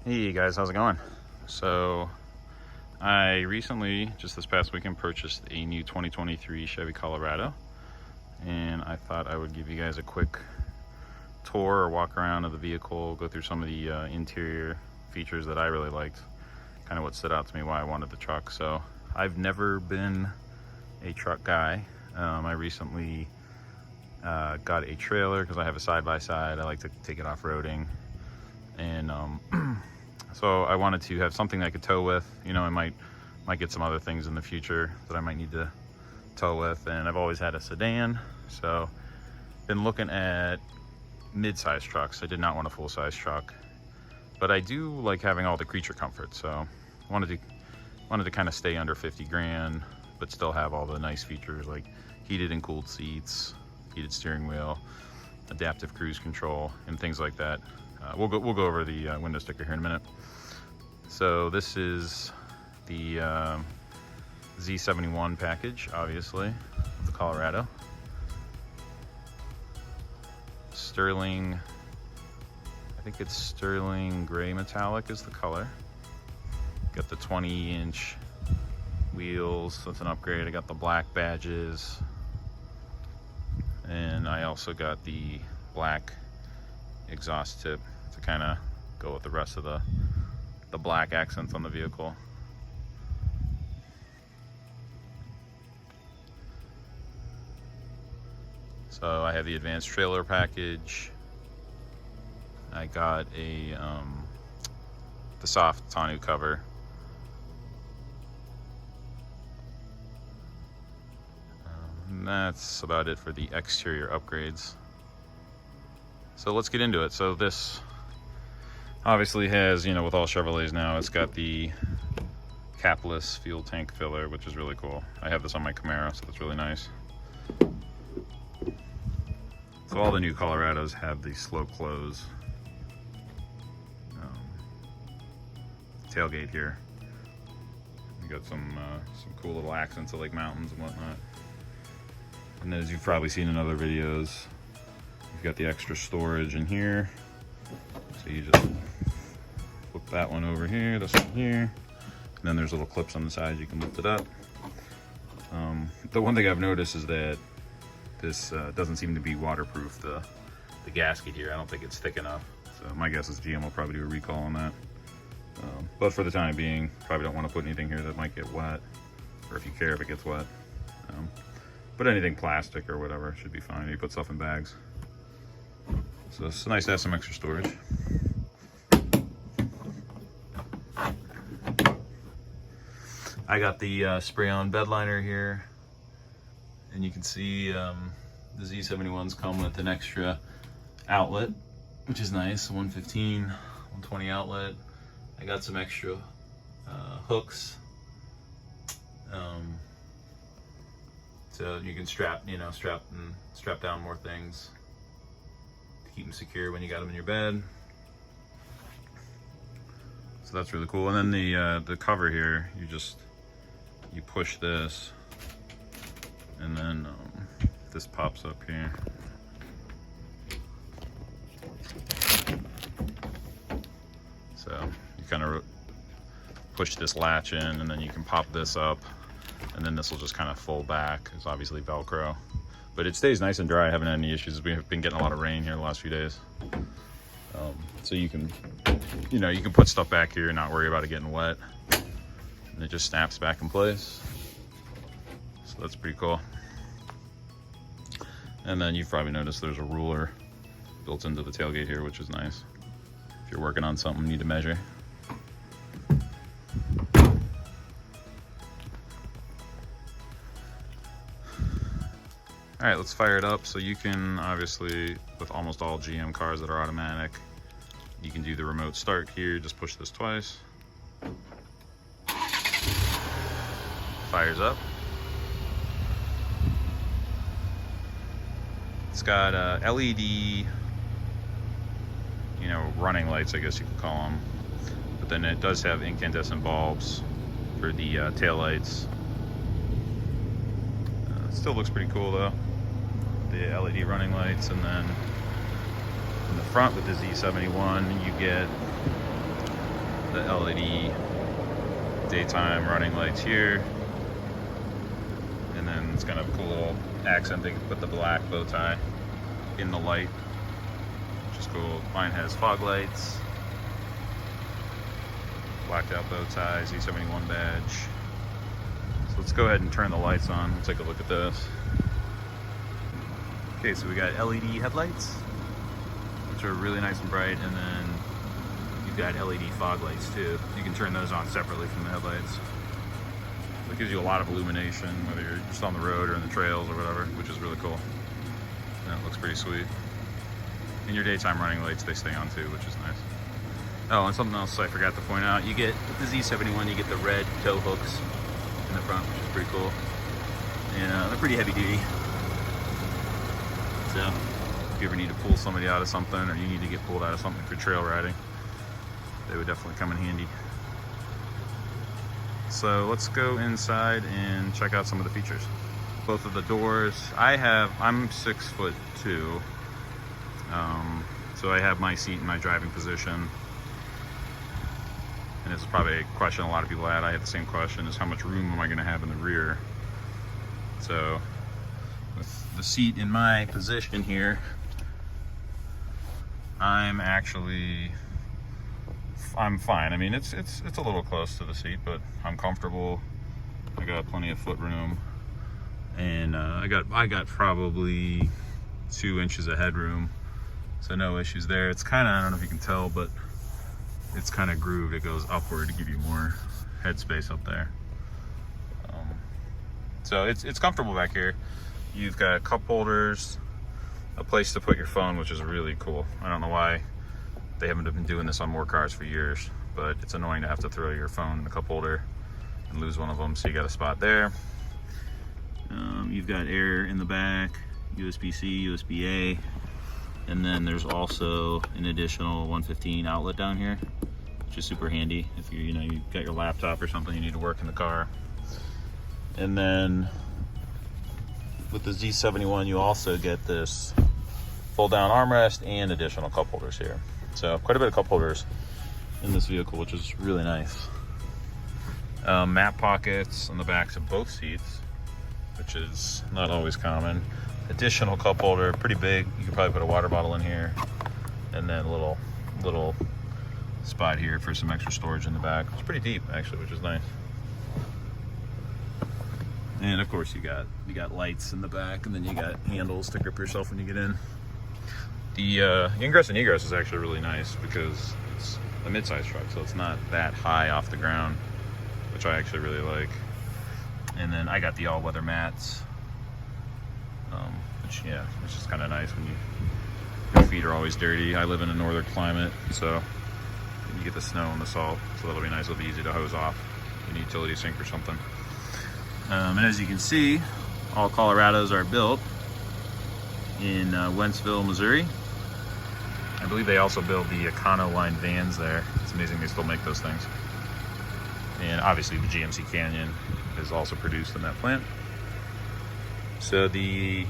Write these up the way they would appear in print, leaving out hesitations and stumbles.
Hey guys, how's it going? So I recently, just this past weekend, purchased a new 2023 Chevy Colorado, and I thought I would give you guys a quick tour or walk around of the vehicle, go through some of the interior features that I really liked, kind of what stood out to me, why I wanted the truck. So I've never been a truck guy. I recently got a trailer because I have a side-by-side. I like to take it off-roading, and so I wanted to have something that I could tow with. You know, I might get some other things in the future that I might need to tow with, and I've always had a sedan, so been looking at mid-size trucks. I did not want a full-size truck, but I do like having all the creature comfort, so wanted to kind of stay under 50 grand, but still have all the nice features like heated and cooled seats, heated steering wheel, adaptive cruise control, and things like that. We'll go over the window sticker here in a minute. So this is the Z71 package, obviously, of the Colorado. Sterling, I think it's sterling gray metallic is the color. Got the 20-inch wheels, that's an upgrade. I got the black badges, and I also got the black exhaust tip to kind of go with the rest of the black accents on the vehicle. So I have the advanced trailer package. I got a the soft tonneau cover. And that's about it for the exterior upgrades. So let's get into it. So this obviously has, you know, with all Chevrolets now, it's got the capless fuel tank filler, which is really cool. I have this on my Camaro, so that's really nice. So all the new Colorados have the slow close tailgate here. You got some cool little accents of like mountains and whatnot. And as you've probably seen in other videos, you've got the extra storage in here. So you just flip that one over here, this one here, and then there's little clips on the side, you can lift it up. The one thing I've noticed is that this doesn't seem to be waterproof, the gasket here. I don't think it's thick enough. So my guess is GM will probably do a recall on that. But for the time being, probably don't want to put anything here that might get wet, or if you care if it gets wet. But anything plastic or whatever should be fine. You put stuff in bags. So it's nice to have some extra storage. I got the spray-on bed liner here, and you can see the Z71s come with an extra outlet, which is nice. 115, 120 outlet. I got some extra hooks, so you can strap down more things to keep them secure when you got them in your bed. So that's really cool. And then the cover here, you push this, and then this pops up here. So you kind of push this latch in, and then you can pop this up, and then this will just kind of fold back. It's obviously Velcro, but it stays nice and dry. I haven't had any issues. We have been getting a lot of rain here the last few days. So you can put stuff back here and not worry about it getting wet. And it just snaps back in place. So that's pretty cool. And then you've probably noticed there's a ruler built into the tailgate here, which is nice. If you're working on something, you need to measure. All right, let's fire it up. So you can, obviously, with almost all GM cars that are automatic, you can do the remote start here. Just push this twice. Fires up. It's got LED, running lights, I guess you could call them. But then it does have incandescent bulbs for the tail lights. It still looks pretty cool though. The LED running lights, and then in the front with the Z71 you get the LED daytime running lights here. And then it's kind of a cool little accent. They can put the black bow tie in the light, which is cool. Mine has fog lights, blacked out bow tie, Z71 badge. So let's go ahead and turn the lights on. We'll take a look at this. Okay, so we got LED headlights, which are really nice and bright, and then you've got LED fog lights too. You can turn those on separately from the headlights. So it gives you a lot of illumination, whether you're just on the road or in the trails or whatever, which is really cool. And it looks pretty sweet. And your daytime running lights, they stay on too, which is nice. Oh, and something else I forgot to point out, you get with the Z71, you get the red tow hooks in the front, which is pretty cool. And they're pretty heavy duty. So if you ever need to pull somebody out of something, or you need to get pulled out of something for trail riding, they would definitely come in handy. So let's go inside and check out some of the features. Both of the doors, I'm 6'2", so I have my seat in my driving position. And this is probably a question a lot of people had. I have the same question, is how much room am I gonna have in the rear? So with the seat in my position here, I'm fine. I mean, it's a little close to the seat, but I'm comfortable. I got plenty of foot room, and I got probably 2 inches of headroom, so no issues there. It's kind of, I don't know if you can tell, but it's kind of grooved. It goes upward to give you more headspace up there. So it's comfortable back here. You've got cup holders, a place to put your phone, which is really cool. I don't know why they haven't been doing this on more cars for years, but it's annoying to have to throw your phone in the cup holder and lose one of them, so you got a spot there. You've got air in the back, USB-C, USB-A, and then there's also an additional 115 outlet down here, which is super handy if you got your laptop or something you need to work in the car. And then with the Z71, you also get this fold-down armrest and additional cup holders here. So quite a bit of cup holders in this vehicle, which is really nice. Map pockets on the backs of both seats, which is not always common. Additional cup holder, pretty big. You could probably put a water bottle in here, and then a little spot here for some extra storage in the back. It's pretty deep actually, which is nice. And of course you got lights in the back, and then you got handles to grip yourself when you get in. The ingress and egress is actually really nice because it's a mid-size truck, so it's not that high off the ground, which I actually really like. And then I got the all-weather mats, which is kind of nice when your feet are always dirty. I live in a northern climate, so you get the snow and the salt, so that'll be nice. It'll be easy to hose off in a utility sink or something. And as you can see, all Colorados are built in Wentzville, Missouri. I believe they also build the Econo line vans there. It's amazing they still make those things. And obviously the GMC Canyon is also produced in that plant. So you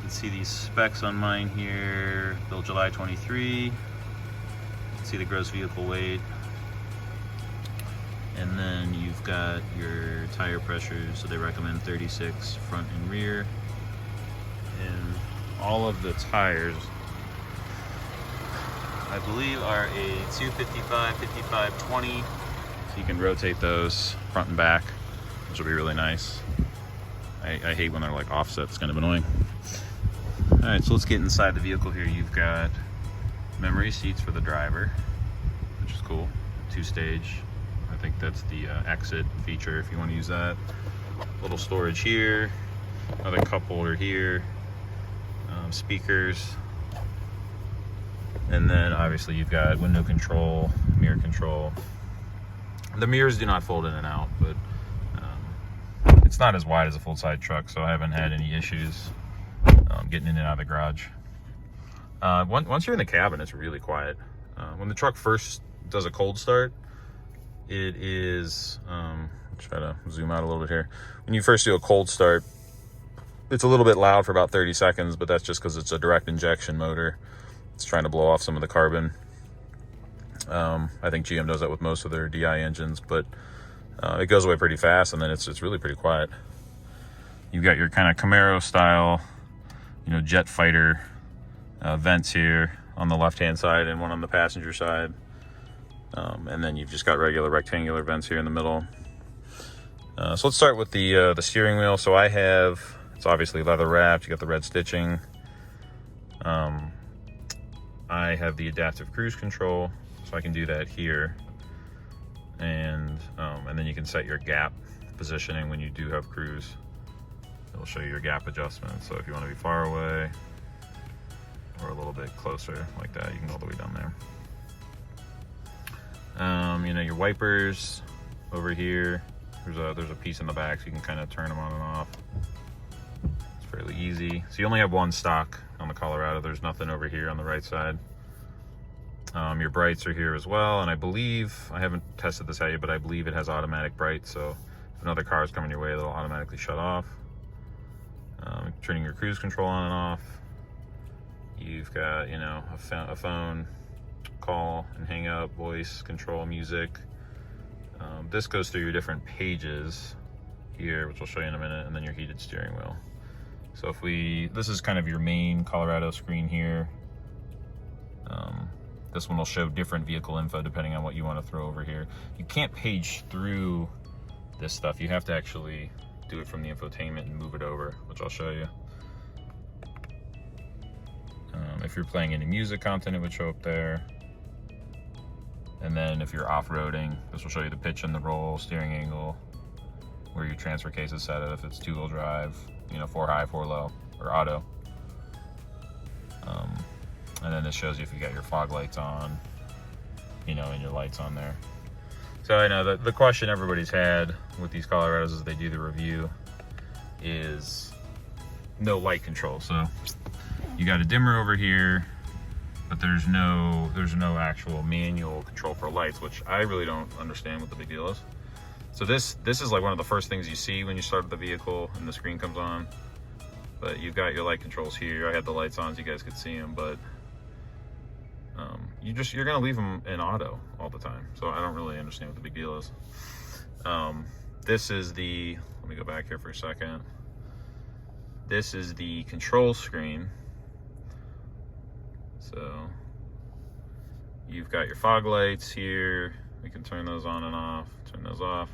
can see these specs on mine here, built July 23. You can see the gross vehicle weight. And then you've got your tire pressures, so they recommend 36 front and rear. And all of the tires, I believe, are a 255, 55, 20. So you can rotate those front and back, which will be really nice. I hate when they're like offset, it's kind of annoying. All right, so let's get inside the vehicle here. You've got memory seats for the driver, which is cool. 2-stage. I think that's the exit feature if you want to use that. Little storage here, another cup holder here, speakers, and then obviously you've got window control, mirror control. The mirrors do not fold in and out, but it's not as wide as a full-size truck, so I haven't had any issues getting in and out of the garage. Once you're in the cabin, it's really quiet. When the truck first does a cold start, it is, try to zoom out a little bit here. When you first do a cold start, it's a little bit loud for about 30 seconds, but that's just because it's a direct injection motor. It's trying to blow off some of the carbon. I think GM does that with most of their DI engines, but it goes away pretty fast, and then it's really pretty quiet. You've got your kind of Camaro style, jet fighter vents here on the left-hand side and one on the passenger side. And then you've just got regular rectangular vents here in the middle. So let's start with the steering wheel. So it's obviously leather wrapped. You got the red stitching. I have the adaptive cruise control, so I can do that here. And then you can set your gap positioning when you do have cruise. It'll show you your gap adjustment. So if you want to be far away or a little bit closer like that, you can go all the way down there. Your wipers over here. There's a piece in the back, so you can kind of turn them on and off. It's fairly easy. So you only have one stock on the Colorado. There's nothing over here on the right side. Your brights are here as well, and I believe, I haven't tested this out yet, but I believe it has automatic brights, so if another car is coming your way, they'll automatically shut off. Turning your cruise control on and off. You've got, a phone call and hang up, voice control, music. This goes through your different pages here, which I'll show you in a minute, and then your heated steering wheel. So this is kind of your main Colorado screen here. This one will show different vehicle info depending on what you want to throw over here. You can't page through this stuff. You have to actually do it from the infotainment and move it over, which I'll show you. If you're playing any music content, it would show up there. And then if you're off-roading, this will show you the pitch and the roll, steering angle, where your transfer case is set at, if it's two-wheel drive, 4 high, 4 low, or auto. And then this shows you if you got your fog lights on, and your lights on there. So I know that the question everybody's had with these Colorados as they do the review is no light control. So you got a dimmer over here, but there's no actual manual control for lights, which I really don't understand what the big deal is. So this is like one of the first things you see when you start the vehicle and the screen comes on. But you've got your light controls here. I had the lights on so you guys could see them, but you're gonna leave them in auto all the time. So I don't really understand what the big deal is. This is let me go back here for a second. This is the control screen. So you've got your fog lights here. We can turn those on and off, turn those off.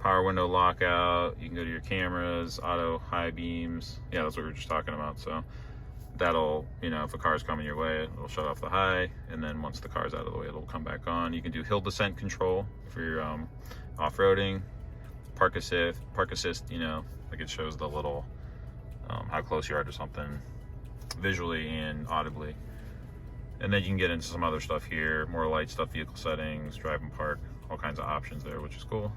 Power window lockout. You can go to your cameras, auto high beams. Yeah, that's what we were just talking about. So that'll, if a car's coming your way, it'll shut off the high. And then once the car's out of the way, it'll come back on. You can do hill descent control for your off-roading. Park assist, like it shows the little, how close you are to something visually and audibly. And then you can get into some other stuff here, more light stuff, vehicle settings, drive and park, all kinds of options there, which is cool.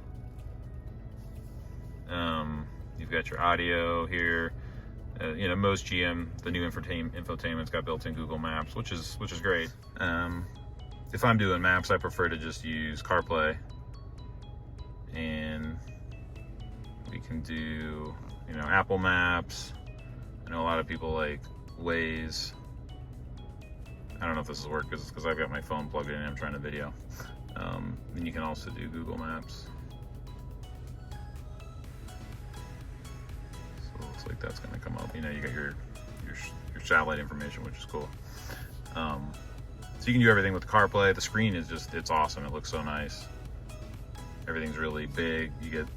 You've got your audio here. Most GM, the new infotainment's got built-in Google Maps, which is great. If I'm doing maps, I prefer to just use CarPlay, and we can do, Apple Maps. I know a lot of people like Waze. I don't know if this will work because I've got my phone plugged in and I'm trying to video. And you can also do Google Maps. So it looks like that's going to come up. You got your satellite information, which is cool. So you can do everything with the CarPlay. The screen is it's awesome. It looks so nice. Everything's really big. You get,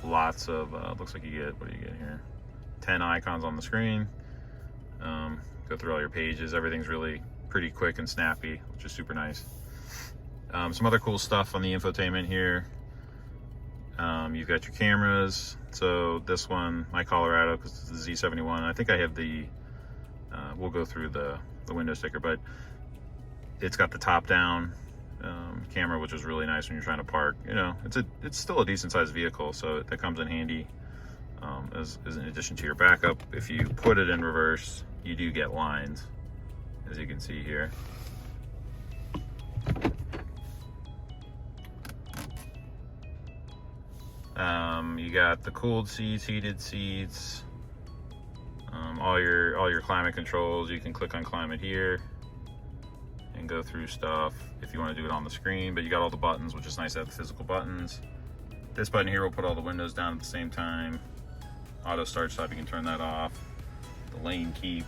lots of, looks like you get, what do you get here? 10 icons on the screen. Go through all your pages. Everything's really pretty quick and snappy, which is super nice. Some other cool stuff on the infotainment here. You've got your cameras. So this one, my Colorado, because it's the Z71. I think I have we'll go through the window sticker, but it's got the top down camera, which is really nice when you're trying to park. It's still a decent sized vehicle, so that comes in handy as in addition to your backup. If you put it in reverse, you do get lines, as you can see here. You got the cooled seats, heated seats, all your climate controls. You can click on climate here and go through stuff if you want to do it on the screen, but you got all the buttons, which is nice to have the physical buttons. This button here will put all the windows down at the same time. Auto start stop, you can turn that off. The lane keep,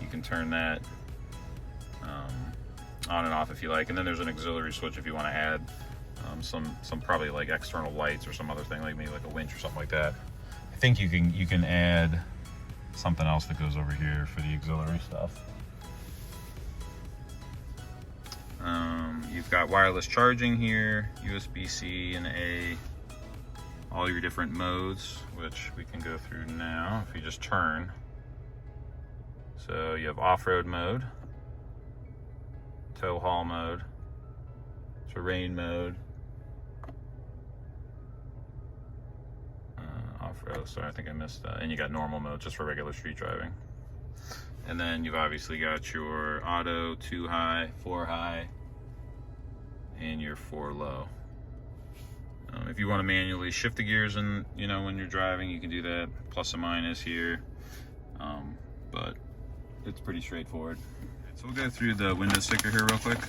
you can turn that on and off if you like. And then there's an auxiliary switch if you want to add some probably like external lights or some other thing, like maybe like a winch or something like that. I think you can add something else that goes over here for the auxiliary stuff. You've got wireless charging here, USB-C and A, all your different modes, which we can go through now if you just turn. So you have off-road mode, tow haul mode, terrain mode, off-road, sorry, I think I missed that. And you got normal mode just for regular street driving. And then you've obviously got your auto, 2 high, 4 high, and your 4 low. If you want to manually shift the gears and when you're driving, you can do that, plus and minus here. But it's pretty straightforward. So we'll go through the window sticker here real quick.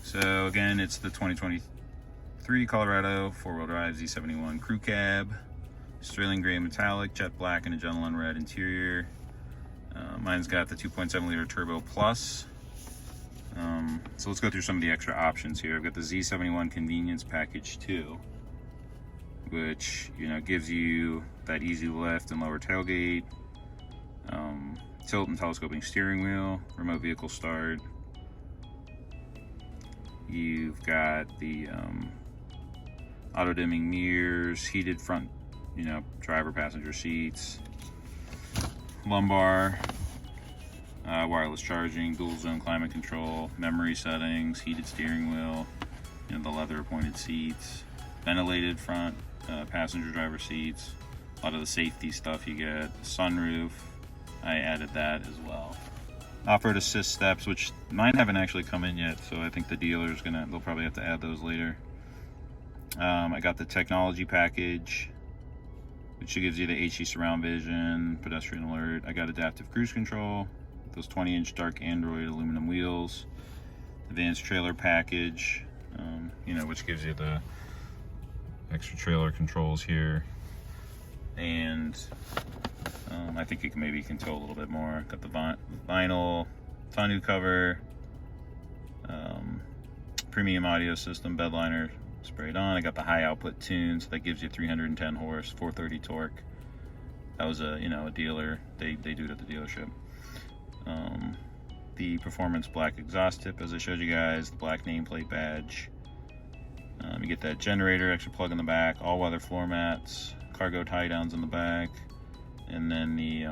So again, it's the 2023 Colorado 4-wheel drive Z71 crew cab, sterling gray metallic, jet black, and a gentleman red interior. Mine's got the 2.7 liter turbo plus. So let's go through some of the extra options here. I've got the Z71 Convenience Package 2, which gives you that easy lift and lower tailgate, tilt and telescoping steering wheel, remote vehicle start. You've got the auto dimming mirrors, heated front, driver passenger seats, lumbar, wireless charging, dual zone climate control, memory settings, heated steering wheel, the leather appointed seats, ventilated front passenger driver seats, a lot of the safety stuff you get, sunroof, I added that as well. Off-road assist steps, which mine haven't actually come in yet, so I think the dealer's they'll probably have to add those later. I got the technology package, which gives you the HD surround vision, pedestrian alert. I got adaptive cruise control, those 20-inch dark Android aluminum wheels, advanced trailer package, which gives you the extra trailer controls here, and I think it maybe can tow a little bit more. Got the vinyl tonneau cover, premium audio system, bed liner sprayed on. I got the high output tune, so that gives you 310 horse, 430 torque. That was a dealer. They do it at the dealership. The performance black exhaust tip, as I showed you guys, the black nameplate badge. You get that generator, extra plug in the back, all-weather floor mats, cargo tie downs in the back, and then the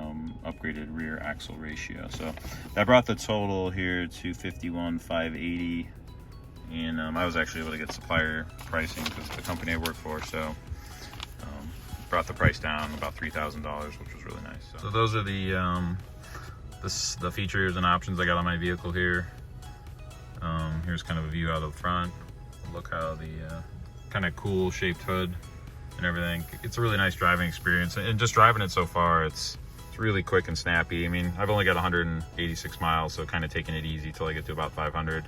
upgraded rear axle ratio. So that brought the total here to $51,580, and I was actually able to get supplier pricing because the company I work for, so brought the price down about $3,000, which was really nice. So those are the features and options I got on my vehicle here. Here's kind of a view out of the front. Look how the kind of cool shaped hood and everything. It's a really nice driving experience, and just driving it so far, it's really quick and snappy. I mean, I've only got 186 miles, so kind of taking it easy till I get to about 500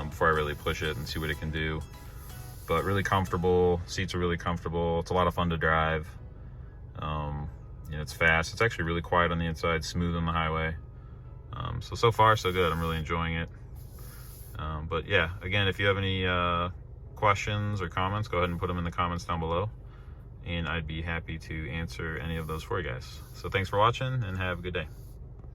before I really push it and see what it can do. But really comfortable, seats are really comfortable. It's a lot of fun to drive. It's fast. It's actually really quiet on the inside, smooth on the highway. So far so good. I'm really enjoying it. But yeah, again, if you have any questions or comments, go ahead and put them in the comments down below, and I'd be happy to answer any of those for you guys. So thanks for watching, and have a good day.